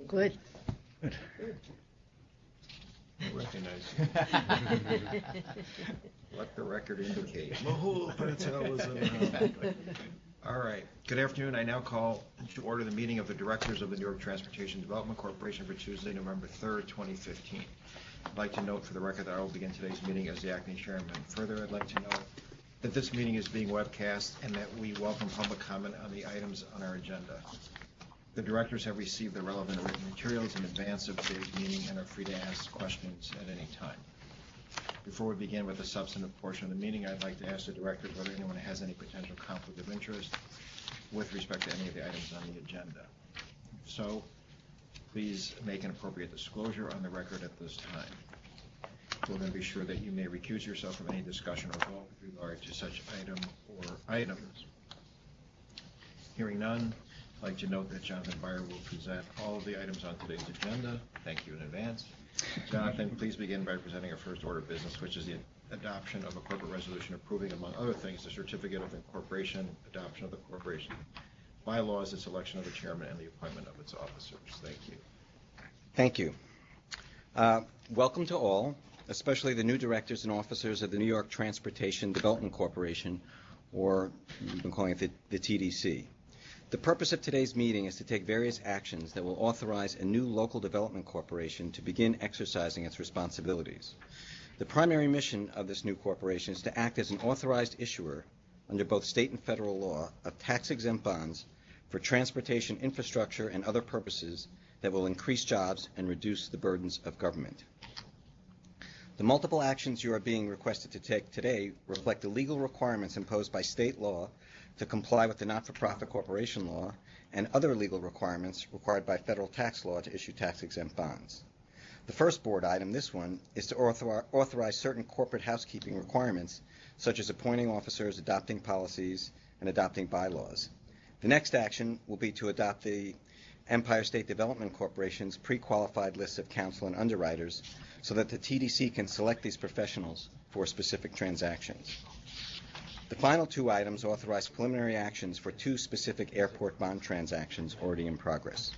Good. Good. I recognize you. Let the record indicate. Mahul Patel was in the house. Exactly. All right. Good afternoon. I now call to order the meeting of the directors of the New York Transportation Development Corporation for Tuesday, November 3rd, 2015. I'd like to note for the record that I will begin today's meeting as the acting chairman. Further, I'd like to note that this meeting is being webcast and that we welcome public comment on the items on our agenda. The directors have received the relevant written materials in advance of today's meeting and are free to ask questions at any time. Before we begin with the substantive portion of the meeting, I'd like to ask the directors whether anyone has any potential conflict of interest with respect to any of the items on the agenda. If so, please make an appropriate disclosure on the record at this time. We're going to be sure that you may recuse yourself from any discussion or vote with regard to such item or items. Hearing none, I'd like to note that Jonathan Byer will present all of the items on today's agenda. Thank you in advance. Jonathan, please begin by presenting our first order of business, which is the adoption of a corporate resolution approving, among other things, the certificate of incorporation, adoption of the corporation bylaws, its selection of the chairman, and the appointment of its officers. Thank you. Thank you. Welcome to all, especially the new directors and officers of the New York Transportation Development Corporation, or we've been calling it the TDC. The purpose of today's meeting is to take various actions that will authorize a new local development corporation to begin exercising its responsibilities. The primary mission of this new corporation is to act as an authorized issuer under both state and federal law of tax-exempt bonds for transportation infrastructure and other purposes that will increase jobs and reduce the burdens of government. The multiple actions you are being requested to take today reflect the legal requirements imposed by state law to comply with the not-for-profit corporation law and other legal requirements required by federal tax law to issue tax-exempt bonds. The first board item, this one, is to authorize certain corporate housekeeping requirements, such as appointing officers, adopting policies, and adopting bylaws. The next action will be to adopt the Empire State Development Corporation's pre-qualified list of counsel and underwriters so that the TDC can select these professionals for specific transactions. The final two items authorize preliminary actions for two specific airport bond transactions already in progress.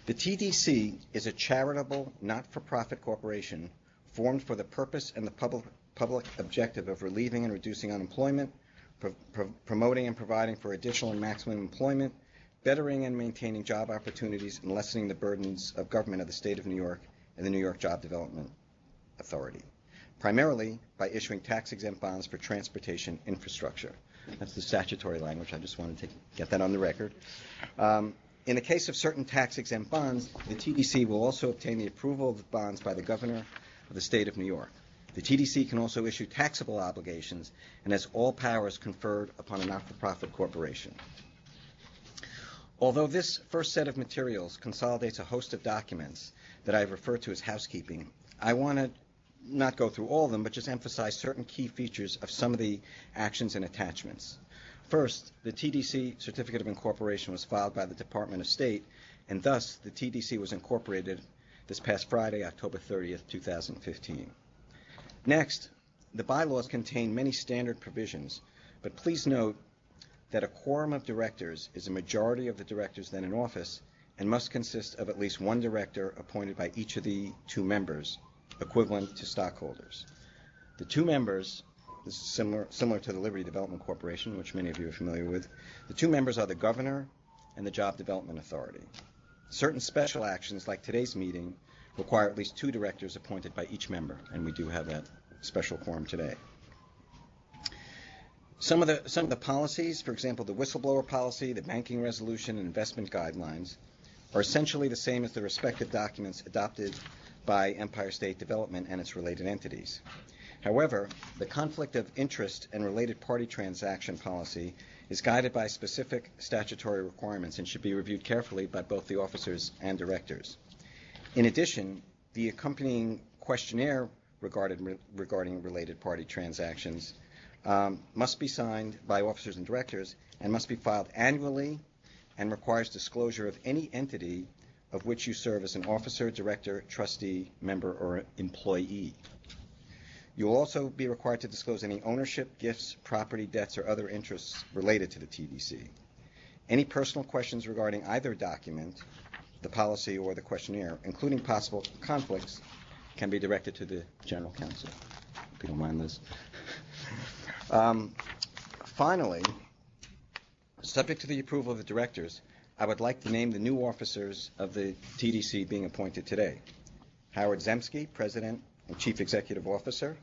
The TDC is a charitable, not-for-profit corporation formed for the purpose and the public objective of relieving and reducing unemployment, promoting and providing for additional and maximum employment, bettering and maintaining job opportunities, and lessening the burdens of government of the state of New York and the New York Job Development Authority, primarily by issuing tax-exempt bonds for transportation infrastructure. That's the statutory language. I just wanted to get that on the record. In the case of certain tax-exempt bonds, the TDC will also obtain the approval of the bonds by the governor of the state of New York. The TDC can also issue taxable obligations and has all powers conferred upon a not-for-profit corporation. Although this first set of materials consolidates a host of documents that I've referred to as housekeeping, I want to not go through all of them, but just emphasize certain key features of some of the actions and attachments. First, the TDC Certificate of Incorporation was filed by the Department of State, and thus the TDC was incorporated this past Friday, October 30th, 2015. Next, the bylaws contain many standard provisions, but please note that a quorum of directors is a majority of the directors then in office and must consist of at least one director appointed by each of the two members, equivalent to stockholders. The two members, this is similar to the Liberty Development Corporation, which many of you are familiar with, the two members are the governor and the Job Development Authority. Certain special actions, like today's meeting, require at least two directors appointed by each member, and we do have that special quorum today. Some of the policies, for example, the whistleblower policy, the banking resolution, and investment guidelines, are essentially the same as the respective documents adopted by Empire State Development and its related entities. However, the conflict of interest and related party transaction policy is guided by specific statutory requirements and should be reviewed carefully by both the officers and directors. In addition, the accompanying questionnaire regarding related party transactions must be signed by officers and directors and must be filed annually and requires disclosure of any entity of which you serve as an officer, director, trustee, member, or employee. You will also be required to disclose any ownership, gifts, property, debts, or other interests related to the TDC. Any personal questions regarding either document, the policy or the questionnaire, including possible conflicts, can be directed to the General Counsel, if you don't mind, Liz. Finally, subject to the approval of the directors, I would like to name the new officers of the TDC being appointed today. Howard Zemsky, President and Chief Executive Officer.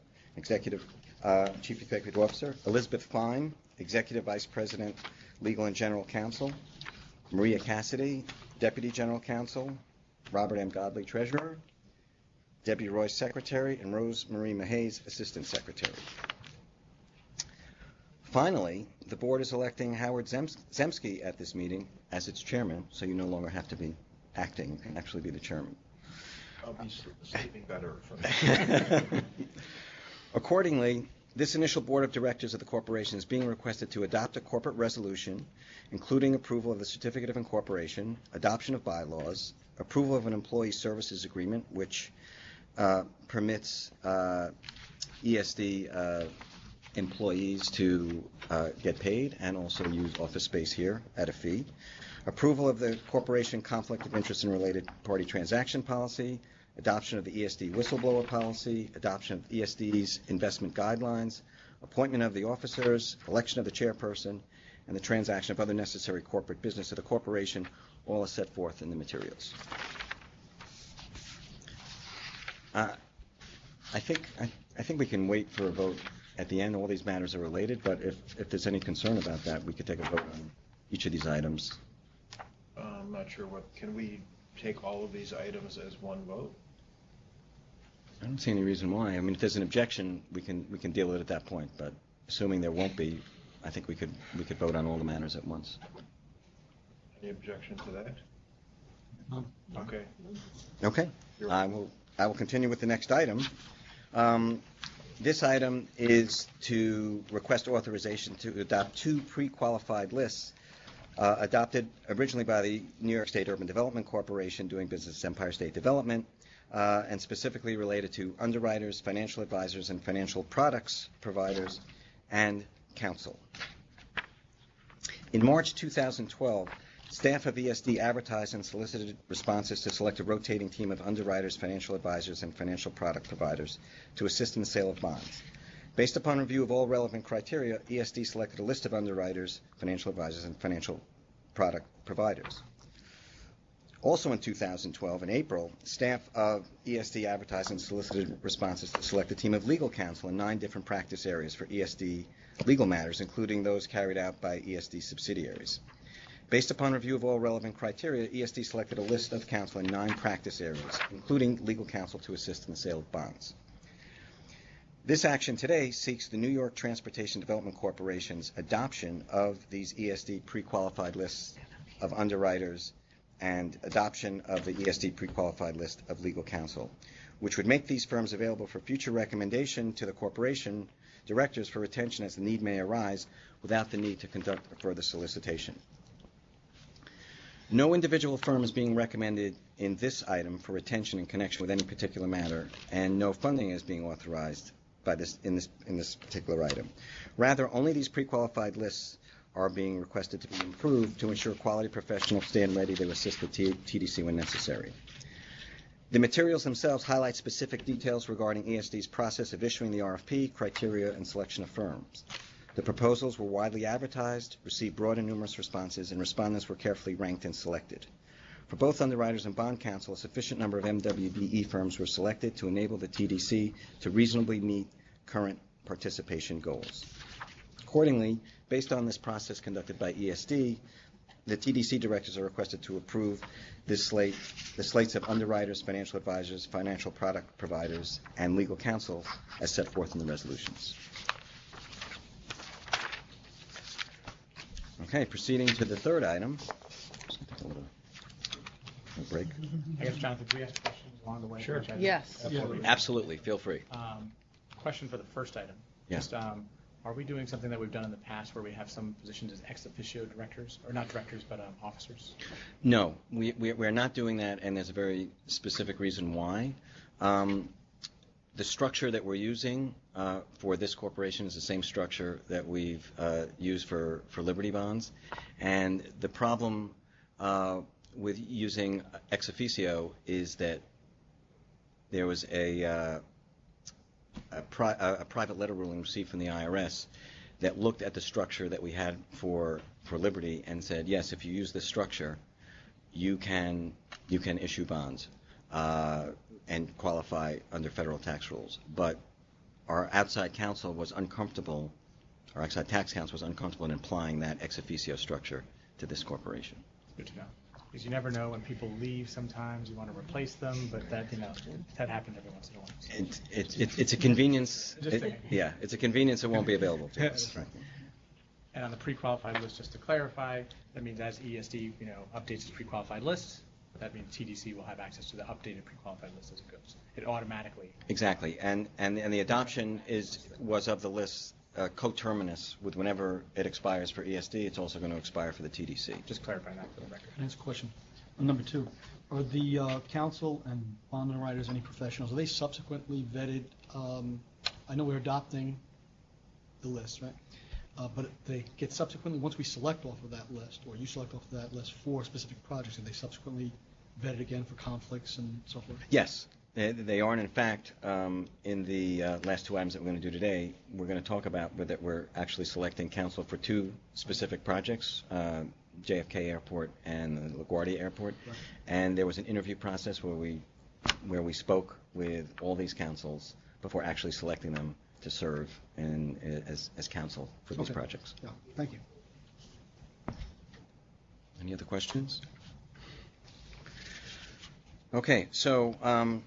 Elizabeth Fine, Executive Vice President, Legal and General Counsel. Maria Cassidy, Deputy General Counsel. Robert M. Godley, Treasurer. Debbie Royce, Secretary, and Rose Marie Mahays, Assistant Secretary. Finally, the board is electing Howard Zemsky at this meeting as its chairman, so you no longer have to be acting, you can actually be the chairman. I'll be sleeping better from Accordingly, this initial board of directors of the corporation is being requested to adopt a corporate resolution, including approval of the certificate of incorporation, adoption of bylaws, approval of an employee services agreement, which permits ESD employees to get paid and also use office space here at a fee. Approval of the corporation conflict of interest and related party transaction policy, adoption of the ESD whistleblower policy, adoption of ESD's investment guidelines, appointment of the officers, election of the chairperson, and the transaction of other necessary corporate business of the corporation, all as set forth in the materials. I think we can wait for a vote at the end. All these matters are related, but if there's any concern about that, we could take a vote on each of these items. I'm not sure can we take all of these items as one vote? I don't see any reason why. I mean, if there's an objection, we can deal with it at that point, but assuming there won't be, I think we could vote on all the matters at once. Any objection to that? Okay. Okay. I will continue with the next item. This item is to request authorization to adopt 2 pre-qualified lists adopted originally by the New York State Urban Development Corporation doing business as Empire State Development and specifically related to underwriters, financial advisors, and financial products providers and counsel. In March 2012, staff of ESD advertised and solicited responses to select a rotating team of underwriters, financial advisors, and financial product providers to assist in the sale of bonds. Based upon review of all relevant criteria, ESD selected a list of underwriters, financial advisors, and financial product providers. Also in 2012, in April, staff of ESD advertised and solicited responses to select a team of legal counsel in 9 different practice areas for ESD legal matters, including those carried out by ESD subsidiaries. Based upon review of all relevant criteria, ESD selected a list of counsel in 9 practice areas, including legal counsel to assist in the sale of bonds. This action today seeks the New York Transportation Development Corporation's adoption of these ESD pre-qualified lists of underwriters and adoption of the ESD pre-qualified list of legal counsel, which would make these firms available for future recommendation to the corporation directors for retention as the need may arise without the need to conduct a further solicitation. No individual firm is being recommended in this item for retention in connection with any particular matter, and no funding is being authorized by in this particular item. Rather, only these pre-qualified lists are being requested to be improved to ensure quality professionals stand ready to assist the TDC when necessary. The materials themselves highlight specific details regarding ESD's process of issuing the RFP, criteria, and selection of firms. The proposals were widely advertised, received broad and numerous responses, and respondents were carefully ranked and selected. For both underwriters and bond counsel, a sufficient number of MWBE firms were selected to enable the TDC to reasonably meet current participation goals. Accordingly, based on this process conducted by ESD, the TDC directors are requested to approve the slates of underwriters, financial advisors, financial product providers, and legal counsel as set forth in the resolutions. Okay, proceeding to the third item. Just take a little break. I guess, Jonathan, can we ask questions along the way? Sure. Yes. Absolutely, feel free. Question for the first item. Yeah. Just, are we doing something that we've done in the past where we have some positions as ex officio directors, or not directors, but officers? No, we're not doing that, and there's a very specific reason why. The structure that we're using for this corporation is the same structure that we've used for Liberty bonds. And the problem with using ex officio is that there was a private letter ruling received from the IRS that looked at the structure that we had for Liberty and said, yes, if you use this structure, you can issue bonds and qualify under federal tax rules. But our outside counsel was uncomfortable, our outside tax counsel was uncomfortable in applying that ex officio structure to this corporation. Good to know. Because you never know when people leave sometimes, you want to replace them, but that, that happens every once in a while. It's a convenience. Just it's a convenience that won't be available to us. Right. And on the pre-qualified list, just to clarify, that means as ESD, updates its pre-qualified list, that means TDC will have access to the updated pre-qualified list as it goes. It automatically. Exactly. And the adoption was of the list coterminous with whenever it expires for ESD, it's also going to expire for the TDC. Just clarify that for the record. Next question. Number 2, are the counsel and bond underwriters any professionals? Are they subsequently vetted? I know we're adopting the list, right? But they get subsequently, once we select off of that list, or you select off of that list for specific projects, are they subsequently vetted again for conflicts and so forth? Yes. They are, and in fact, in the last 2 items that we're going to do today, we're going to talk about that we're actually selecting counsel for 2 specific projects, JFK Airport and LaGuardia Airport. Right. And there was an interview process where we spoke with all these counsels before actually selecting them to serve as counsel for these projects. Yeah. Thank you. Any other questions? Okay, so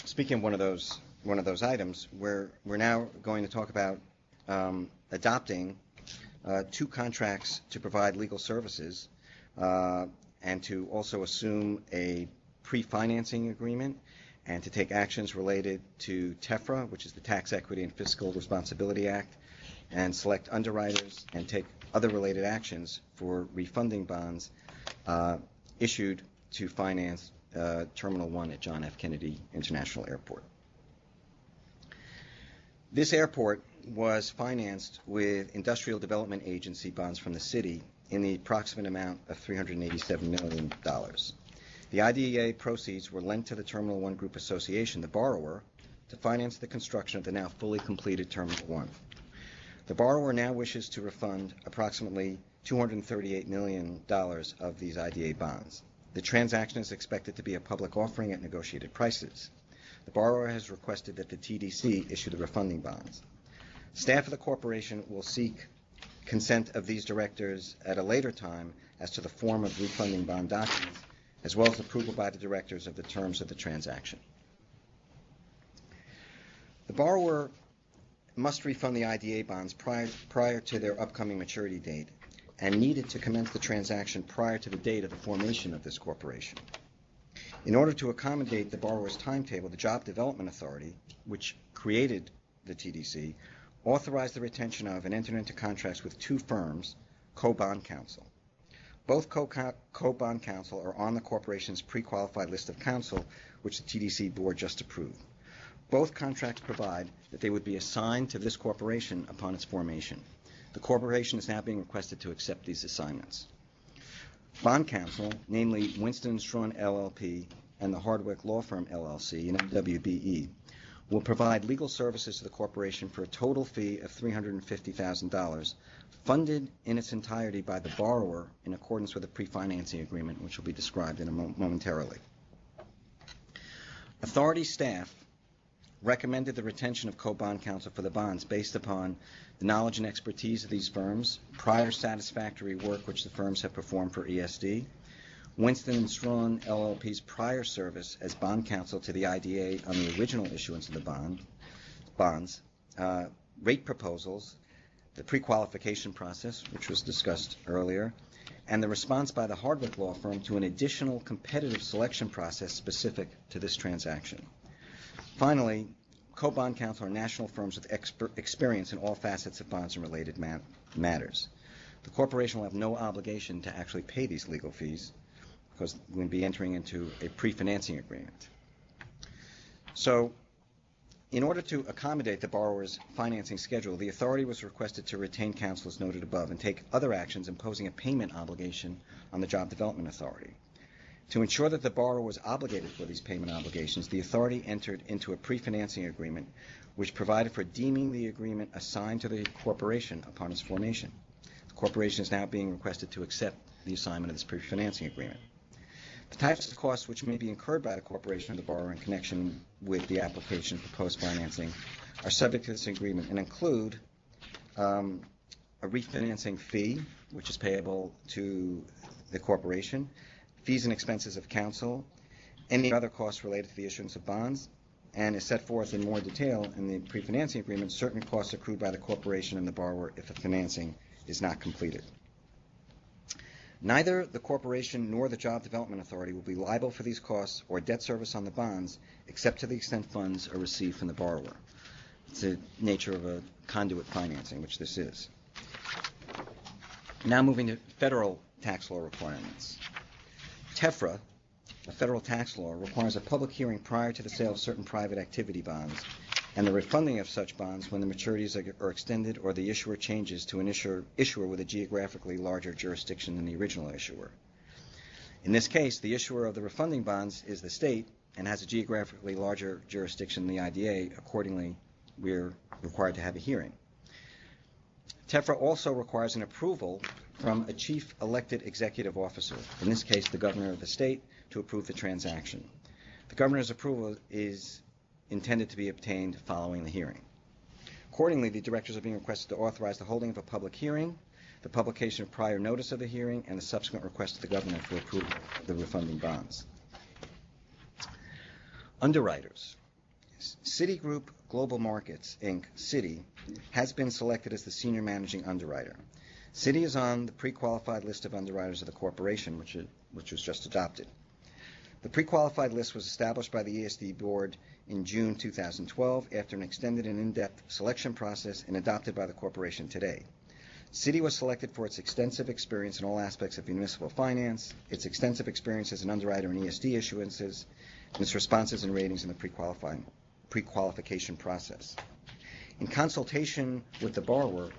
speaking of one of those items, we're now going to talk about adopting 2 contracts to provide legal services and to also assume a pre-financing agreement and to take actions related to TEFRA, which is the Tax Equity and Fiscal Responsibility Act, and select underwriters and take other related actions for refunding bonds issued to finance Terminal 1 at John F. Kennedy International Airport. This airport was financed with Industrial Development Agency bonds from the city in the approximate amount of $387 million. The IDEA proceeds were lent to the Terminal 1 Group Association, the borrower, to finance the construction of the now fully completed Terminal 1. The borrower now wishes to refund approximately $238 million of these IDA bonds. The transaction is expected to be a public offering at negotiated prices. The borrower has requested that the TDC issue the refunding bonds. Staff of the corporation will seek consent of these directors at a later time as to the form of refunding bond documents, as well as approval by the directors of the terms of the transaction. The borrower must refund the IDA bonds prior to their upcoming maturity date and needed to commence the transaction prior to the date of the formation of this corporation. In order to accommodate the borrower's timetable, the Job Development Authority, which created the TDC, authorized the retention of and entered into contracts with 2 firms, co-bond counsel. Both co-bond counsel are on the corporation's pre-qualified list of counsel, which the TDC board just approved. Both contracts provide that they would be assigned to this corporation upon its formation. The corporation is now being requested to accept these assignments. Bond counsel, namely Winston & Strawn LLP and the Hardwick Law Firm LLC and WBE, will provide legal services to the corporation for a total fee of $350,000, funded in its entirety by the borrower in accordance with a pre-financing agreement, which will be described momentarily. Authority staff recommended the retention of co-bond counsel for the bonds based upon the knowledge and expertise of these firms, prior satisfactory work which the firms have performed for ESD, Winston & Strawn LLP's prior service as bond counsel to the IDA on the original issuance of the bonds, rate proposals, the pre-qualification process, which was discussed earlier, and the response by the Hardwick Law Firm to an additional competitive selection process specific to this transaction. Finally, co-bond counsel are national firms with experience in all facets of bonds and related matters. The corporation will have no obligation to actually pay these legal fees because we're going to be entering into a pre-financing agreement. So In order to accommodate the borrower's financing schedule, the authority was requested to retain counsel as noted above and take other actions imposing a payment obligation on the Job Development Authority. To ensure that the borrower was obligated for these payment obligations, the authority entered into a pre-financing agreement which provided for deeming the agreement assigned to the corporation upon its formation. The corporation is now being requested to accept the assignment of this pre-financing agreement. The types of costs which may be incurred by the corporation or the borrower in connection with the application for post-financing are subject to this agreement and include a refinancing fee, which is payable to the corporation, fees and expenses of counsel, any other costs related to the issuance of bonds, and is set forth in more detail in the pre-financing agreement certain costs accrued by the corporation and the borrower if the financing is not completed. Neither the corporation nor the Job Development Authority will be liable for these costs or debt service on the bonds except to the extent funds are received from the borrower. It's the nature of a conduit financing, which this is. Now moving to federal tax law requirements. TEFRA, a federal tax law, requires a public hearing prior to the sale of certain private activity bonds and the refunding of such bonds when the maturities are extended or the issuer changes to an issuer with a geographically larger jurisdiction than the original issuer. In this case, the issuer of the refunding bonds is the state and has a geographically larger jurisdiction than the IDA. Accordingly, we're required to have a hearing. TEFRA also requires an approval from a chief elected executive officer, in this case the governor of the state, to approve the transaction. The governor's approval is intended to be obtained following the hearing. Accordingly, the directors are being requested to authorize the holding of a public hearing, the publication of prior notice of the hearing, and the subsequent request to the governor for approval of the refunding bonds. Underwriters. Citigroup Global Markets, Inc., Citi, has been selected as the senior managing underwriter. Citi is on the pre-qualified list of underwriters of the corporation, which was just adopted. The pre-qualified list was established by the ESD board in June 2012 after an extended and in-depth selection process and adopted by the corporation today. Citi was selected for its extensive experience in all aspects of municipal finance, its extensive experience as an underwriter in ESD issuances, and its responses and ratings in the pre-qualification process. In consultation with the borrower,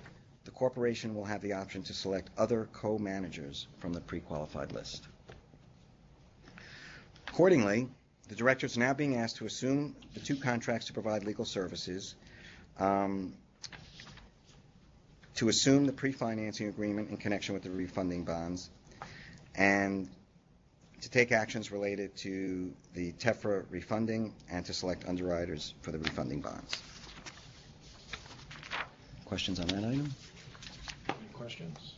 the corporation will have the option to select other co-managers from the pre-qualified list. Accordingly, the directors are now being asked to assume the two contracts to provide legal services, to assume the pre-financing agreement in connection with the refunding bonds, and to take actions related to the TEFRA refunding and to select underwriters for the refunding bonds. Questions on that item? Any questions?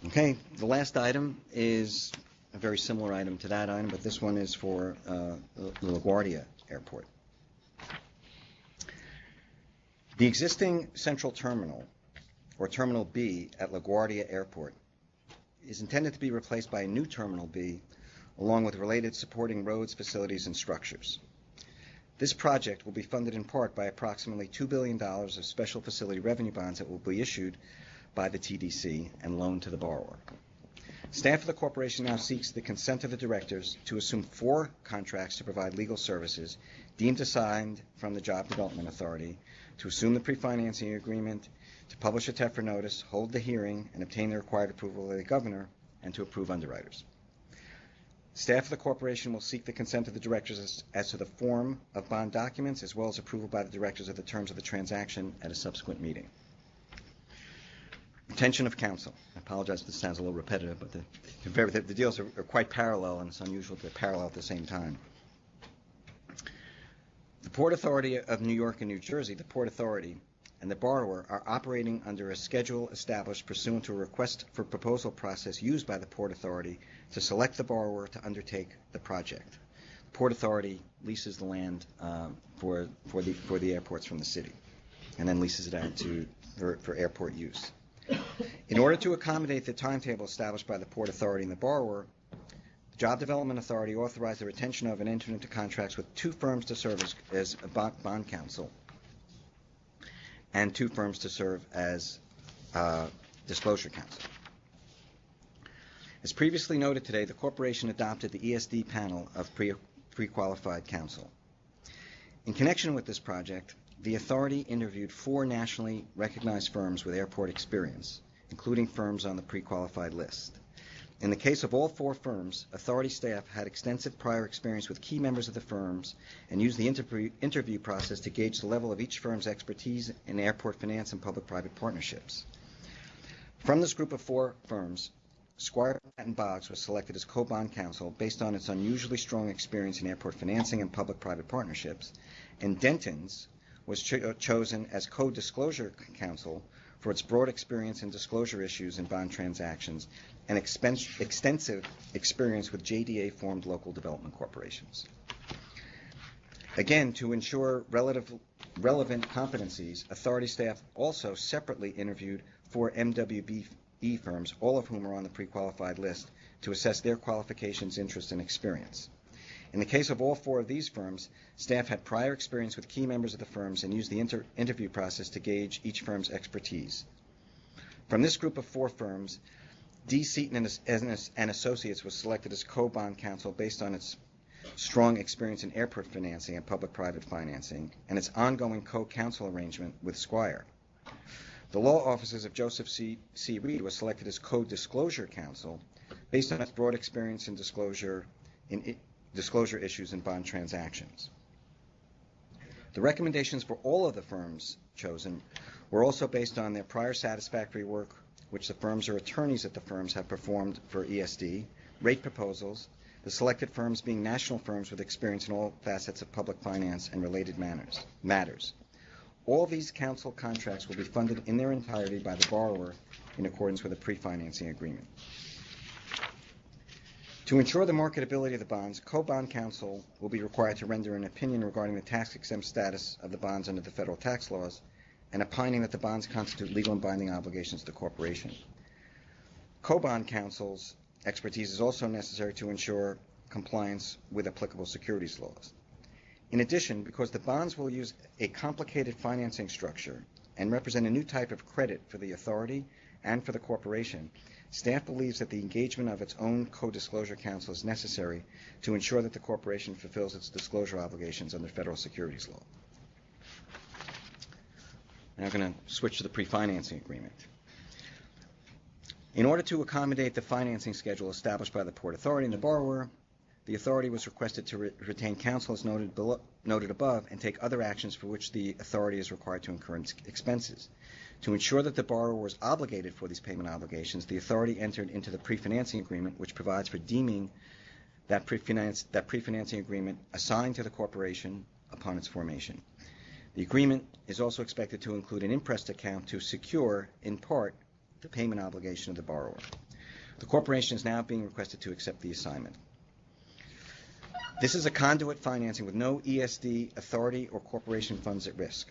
Okay, the last item is a very similar item to that item, but this one is for the LaGuardia Airport. The existing central terminal, or Terminal B at LaGuardia Airport, is intended to be replaced by a new Terminal B, along with related supporting roads, facilities, and structures. This project will be funded in part by approximately $2 billion of special facility revenue bonds that will be issued by the TDC and loaned to the borrower. Staff of the corporation now seeks the consent of the directors to assume 4 contracts to provide legal services deemed assigned from the Job Development Authority, to assume the pre-financing agreement, to publish a TEFRA notice, hold the hearing, and obtain the required approval of the governor, and to approve underwriters. Staff of the corporation will seek the consent of the directors as to the form of bond documents, as well as approval by the directors of the terms of the transaction at a subsequent meeting. Retention of counsel. I apologize if this sounds a little repetitive, but the deals are quite parallel, and it's unusual to parallel at the same time. The Port Authority of New York and New Jersey, the Port Authority, and the borrower are operating under a schedule established pursuant to a request for proposal process used by the Port Authority to select the borrower to undertake the project. The Port Authority leases the land for the airports from the city, and then leases it out for airport use. In order to accommodate the timetable established by the Port Authority and the borrower, the Job Development Authority authorized the retention of and entered into contracts with 2 firms to serve as a bond counsel and 2 firms to serve as disclosure counsel. As previously noted today, the corporation adopted the ESD panel of pre-qualified counsel. In connection with this project, the authority interviewed 4 nationally recognized firms with airport experience, including firms on the pre-qualified list. In the case of all 4 firms, authority staff had extensive prior experience with key members of the firms and used the interview process to gauge the level of each firm's expertise in airport finance and public-private partnerships. From this group of 4 firms, Squire Patton Boggs was selected as co-bond counsel based on its unusually strong experience in airport financing and public-private partnerships, and Denton's was chosen as co-disclosure counsel for its broad experience in disclosure issues in bond transactions and extensive experience with JDA-formed local development corporations. Again, to ensure relevant competencies, authority staff also separately interviewed 4 MWBE firms, all of whom are on the pre-qualified list, to assess their qualifications, interests, and experience. In the case of all 4 of these firms, staff had prior experience with key members of the firms and used the interview process to gauge each firm's expertise. From this group of 4 firms, D. Seaton and Associates was selected as co-bond counsel based on its strong experience in airport financing and public-private financing and its ongoing co-counsel arrangement with Squire. The law offices of Joseph C. Reed was selected as co-disclosure counsel based on its broad experience in disclosure issues in bond transactions. The recommendations for all of the firms chosen were also based on their prior satisfactory work, which the firms or attorneys at the firms have performed for ESD, rate proposals, the selected firms being national firms with experience in all facets of public finance and related matters. All these counsel contracts will be funded in their entirety by the borrower in accordance with a pre-financing agreement. To ensure the marketability of the bonds, co-bond counsel will be required to render an opinion regarding the tax-exempt status of the bonds under the federal tax laws and opining that the bonds constitute legal and binding obligations to the corporation. Co-bond counsel's expertise is also necessary to ensure compliance with applicable securities laws. In addition, because the bonds will use a complicated financing structure and represent a new type of credit for the authority and for the corporation, staff believes that the engagement of its own co-disclosure counsel is necessary to ensure that the corporation fulfills its disclosure obligations under federal securities law. Now I'm going to switch to the pre-financing agreement. In order to accommodate the financing schedule established by the Port Authority and the borrower, the authority was requested to retain counsel as noted above and take other actions for which the authority is required to incur expenses. To ensure that the borrower was obligated for these payment obligations, the authority entered into the pre-financing agreement, which provides for deeming that pre-financing agreement assigned to the corporation upon its formation. The agreement is also expected to include an imprest account to secure, in part, the payment obligation of the borrower. The corporation is now being requested to accept the assignment. This is a conduit financing with no ESD, authority, or corporation funds at risk.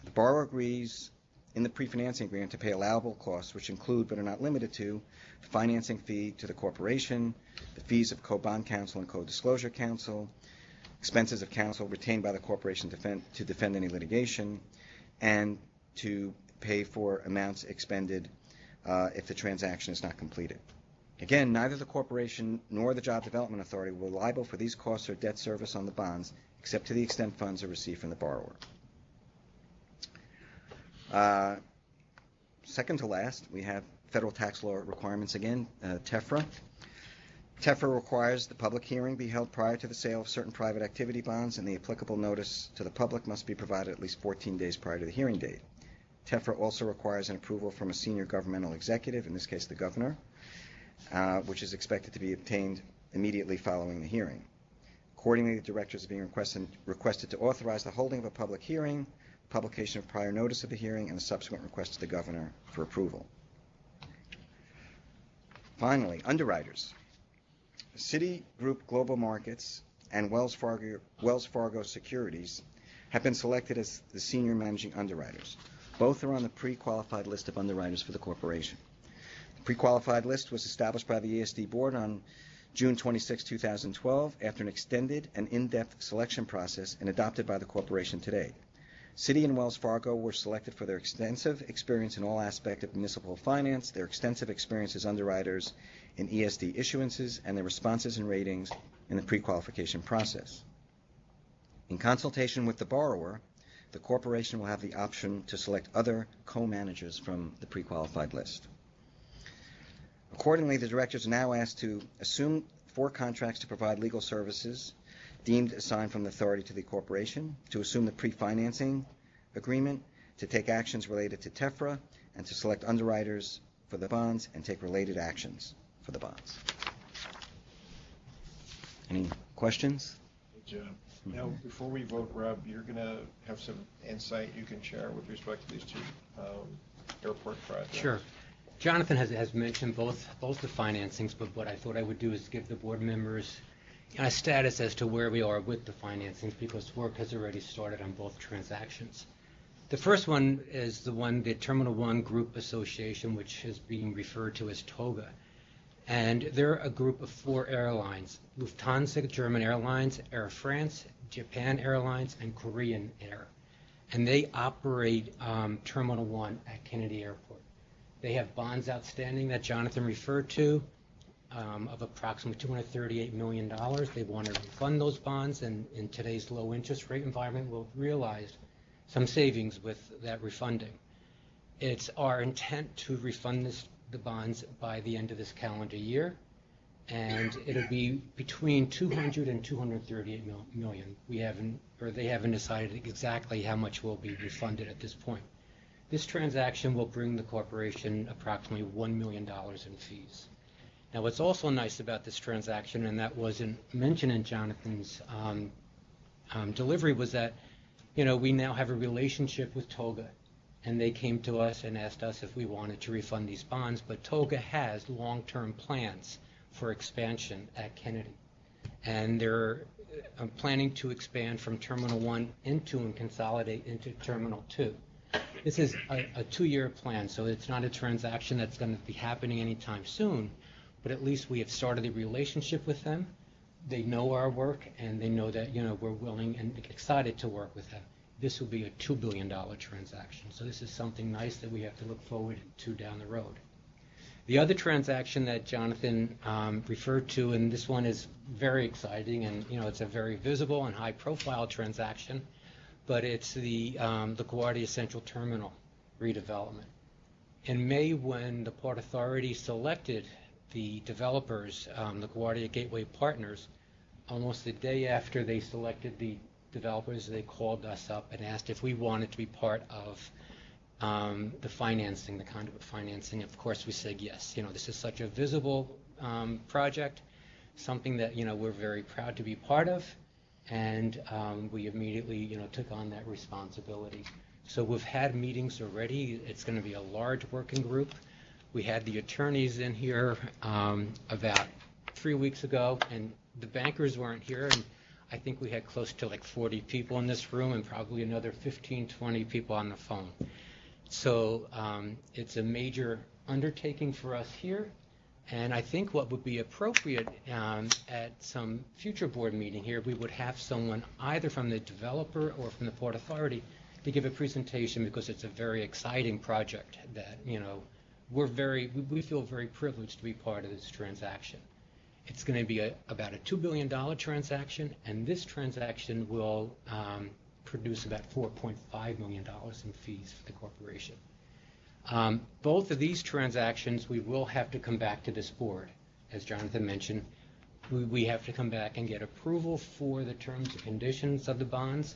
The borrower agrees in the pre-financing agreement to pay allowable costs, which include but are not limited to the financing fee to the corporation, the fees of co-bond counsel and co-disclosure counsel, expenses of counsel retained by the corporation to defend any litigation, and to pay for amounts expended if the transaction is not completed. Again, neither the corporation nor the Job Development Authority will be liable for these costs or debt service on the bonds, except to the extent funds are received from the borrower. Second to last, we have federal tax law requirements again, TEFRA. TEFRA requires the public hearing be held prior to the sale of certain private activity bonds, and the applicable notice to the public must be provided at least 14 days prior to the hearing date. TEFRA also requires an approval from a senior governmental executive, in this case the governor, which is expected to be obtained immediately following the hearing. Accordingly, the directors are being requested to authorize the holding of a public hearing, publication of prior notice of the hearing, and a subsequent request to the governor for approval. Finally, underwriters. Citigroup Global Markets and Wells Fargo Securities have been selected as the senior managing underwriters. Both are on the pre-qualified list of underwriters for the corporation. The pre-qualified list was established by the ESD board on June 26, 2012, after an extended and in-depth selection process and adopted by the corporation today. Citi and Wells Fargo were selected for their extensive experience in all aspects of municipal finance, their extensive experience as underwriters in ESD issuances, and their responses and ratings in the pre-qualification process. In consultation with the borrower, the corporation will have the option to select other co-managers from the pre-qualified list. Accordingly, the directors are now asked to assume 4 contracts to provide legal services deemed assigned from the authority to the corporation, to assume the pre-financing agreement, to take actions related to TEFRA, and to select underwriters for the bonds and take related actions for the bonds. Any questions? Good job. Now, before we vote, Rob, you're going to have some insight you can share with respect to these 2 airport projects. Sure. Jonathan has mentioned both the financings, but what I thought I would do is give the board members a status as to where we are with the financings, because work has already started on both transactions. The first one is the Terminal 1 Group Association, which is being referred to as TOGA. And they're a group of 4 airlines: Lufthansa, German Airlines, Air France, Japan Airlines, and Korean Air. And they operate Terminal 1 at Kennedy Airport. They have bonds outstanding that Jonathan referred to of approximately $238 million. They want to refund those bonds, and in today's low interest rate environment, we'll realize some savings with that refunding. It's our intent to refund the bonds by the end of this calendar year, and it'll be between 200 and 238 million. They haven't decided exactly how much will be refunded at this point. This transaction will bring the corporation approximately $1 million in fees. Now, what's also nice about this transaction, and that wasn't mentioned in Jonathan's delivery, was that, we now have a relationship with TOGA, and they came to us and asked us if we wanted to refund these bonds, but TOGA has long-term plans for expansion at Kennedy, and they're planning to expand from Terminal 1 into and consolidate into Terminal 2. This is a 2-year plan, so it's not a transaction that's going to be happening anytime soon, but at least we have started a relationship with them. They know our work, and they know that we're willing and excited to work with them. This will be a $2 billion transaction, so this is something nice that we have to look forward to down the road. The other transaction that Jonathan referred to, and this one is very exciting, and it's a very visible and high-profile transaction, but it's the LaGuardia Central Terminal redevelopment. In May, when the Port Authority selected the developers, LaGuardia Gateway Partners, almost the day after they selected the developers, they called us up and asked if we wanted to be part of the financing, the conduit financing. Of course, we said yes. This is such a visible project, something that we're very proud to be part of, and we immediately took on that responsibility. So we've had meetings already. It's going to be a large working group. We had the attorneys in here about 3 weeks ago, and the bankers weren't here, and I think we had close to 40 people in this room and probably another 15, 20 people on the phone. So it's a major undertaking for us here, and I think what would be appropriate at some future board meeting here, we would have someone either from the developer or from the Port Authority to give a presentation, because it's a very exciting project that we feel very privileged to be part of this transaction. It's going to be about a $2 billion transaction, and this transaction will produce about $4.5 million in fees for the corporation. Both of these transactions, we will have to come back to this board. As Jonathan mentioned, we have to come back and get approval for the terms and conditions of the bonds.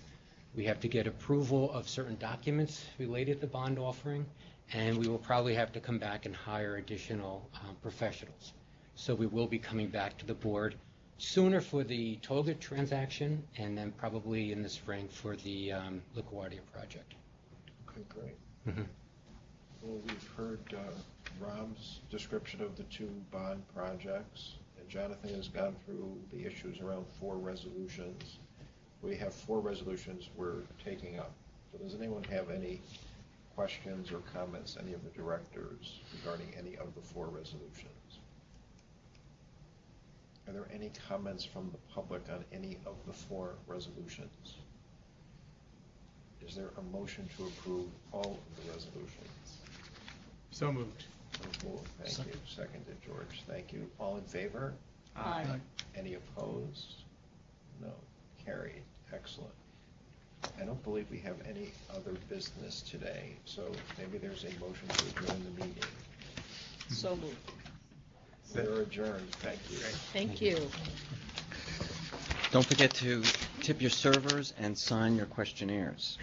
We have to get approval of certain documents related to the bond offering, and we will probably have to come back and hire additional professionals. So we will be coming back to the board sooner for the TOGA transaction, and then probably in the spring for the LaGuardia project. Okay, great. Mm-hmm. Well, we've heard Rob's description of the 2 bond projects, and Jonathan has gone through the issues around 4 resolutions. We have 4 resolutions we're taking up. So does anyone have any questions or comments, any of the directors, regarding any of the 4 resolutions? Are there any comments from the public on any of the 4 resolutions? Is there a motion to approve all of the resolutions? So moved. So moved. Thank you. Seconded, George. Thank you. All in favor? Aye. Any opposed? No. Carried. Excellent. I don't believe we have any other business today, so maybe there's a motion to adjourn the meeting. So moved. We're adjourned. Thank you. Thank you. Don't forget to tip your servers and sign your questionnaires.